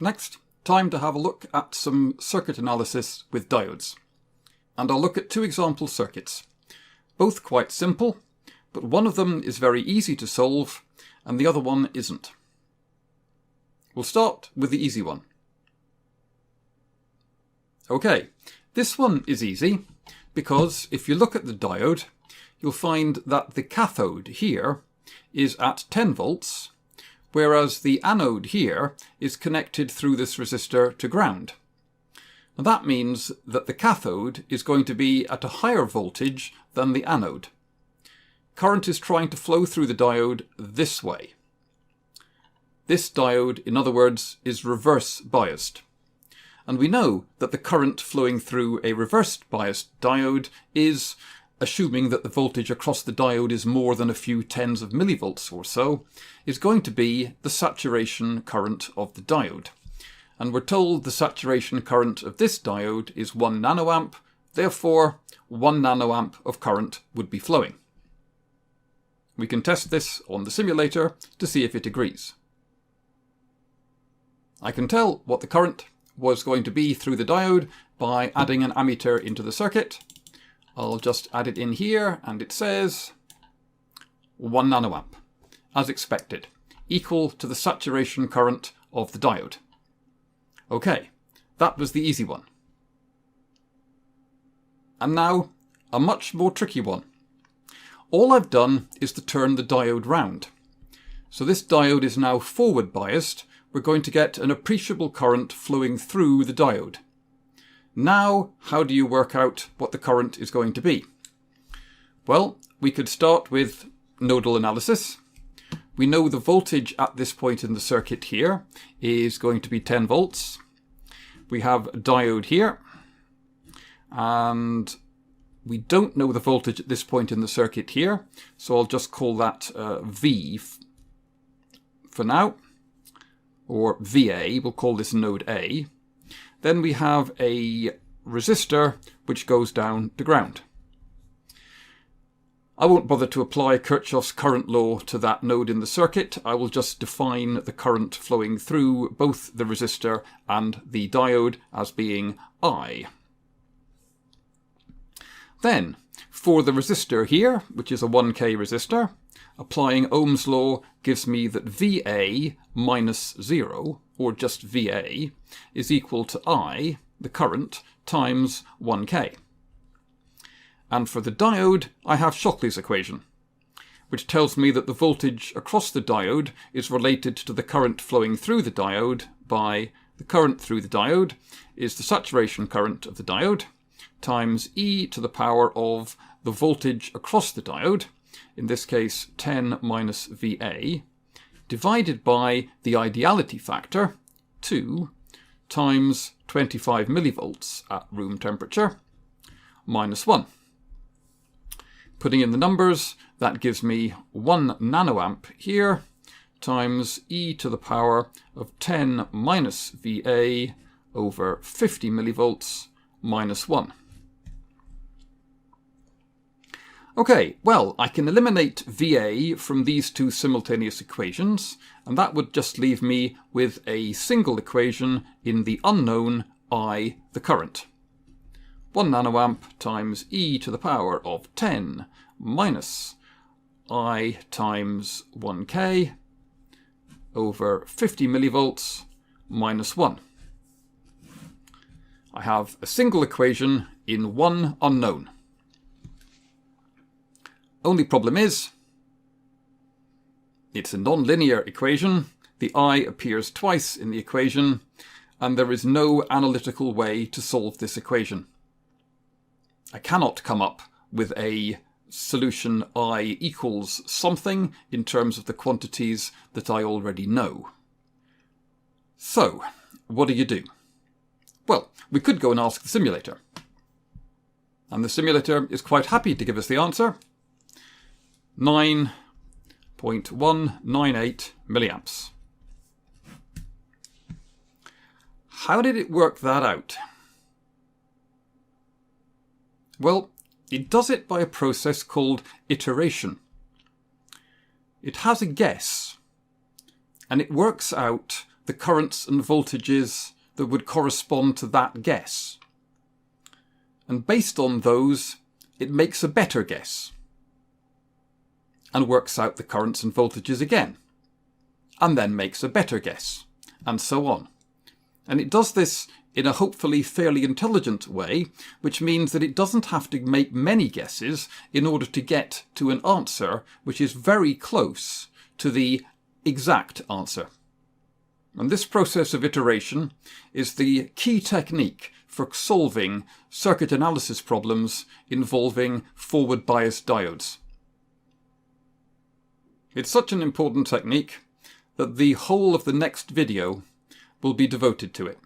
Next, time to have a look at some circuit analysis with diodes. And I'll look at two example circuits. Both quite simple, but one of them is very easy to solve and the other one isn't. We'll start with the easy one. Okay, this one is easy because if you look at the diode, you'll find that the cathode here is at 10 volts, whereas the anode here is connected through this resistor to ground. Now that means that the cathode is going to be at a higher voltage than the anode. Current is trying to flow through the diode this way. This diode, in other words, is reverse biased. And we know that the current flowing through a reversed biased diode is, assuming that the voltage across the diode is more than a few tens of millivolts or so, is going to be the saturation current of the diode. And we're told the saturation current of this diode is 1 nanoamp, therefore 1 nanoamp of current would be flowing. We can test this on the simulator to see if it agrees. I can tell what the current was going to be through the diode by adding an ammeter into the circuit. I'll just add it in here and it says 1 nanoamp, as expected, equal to the saturation current of the diode. Okay, that was the easy one. And now, a much more tricky one. All I've done is to turn the diode round. So this diode is now forward biased. We're going to get an appreciable current flowing through the diode. Now, how do you work out what the current is going to be? Well, we could start with nodal analysis. We know the voltage at this point in the circuit here is going to be 10 volts. We have a diode here, and we don't know the voltage at this point in the circuit here, so I'll just call that V for now, or VA, we'll call this node A. Then we have a resistor which goes down to ground. I won't bother to apply Kirchhoff's current law to that node in the circuit. I will just define the current flowing through both the resistor and the diode as being I. Then, for the resistor here, which is a 1K resistor, applying Ohm's law gives me that VA minus 0, or just VA, is equal to I, the current, times 1K. And for the diode, I have Shockley's equation, which tells me that the voltage across the diode is related to the current flowing through the diode by the current through the diode is the saturation current of the diode times e to the power of the voltage across the diode, in this case 10 minus VA, divided by the ideality factor, 2, times 25 millivolts at room temperature, minus 1. Putting in the numbers, that gives me 1 nanoamp here, times e to the power of 10 minus VA over 50 millivolts, minus 1. Okay, well, I can eliminate VA from these two simultaneous equations, and that would just leave me with a single equation in the unknown I, the current. 1 nanoamp times e to the power of 10 minus I times 1K over 50 millivolts minus 1. I have a single equation in one unknown. Only problem is, it's a non-linear equation, the I appears twice in the equation, and there is no analytical way to solve this equation. I cannot come up with a solution I equals something in terms of the quantities that I already know. So, what do you do? Well, we could go and ask the simulator. And the simulator is quite happy to give us the answer. 9.198 milliamps. How did it work that out? Well, it does it by a process called iteration. It has a guess, and it works out the currents and voltages that would correspond to that guess. And based on those, it makes a better guess and works out the currents and voltages again, and then makes a better guess, and so on. And it does this in a hopefully fairly intelligent way, which means that it doesn't have to make many guesses in order to get to an answer which is very close to the exact answer. And this process of iteration is the key technique for solving circuit analysis problems involving forward biased diodes. It's such an important technique that the whole of the next video will be devoted to it.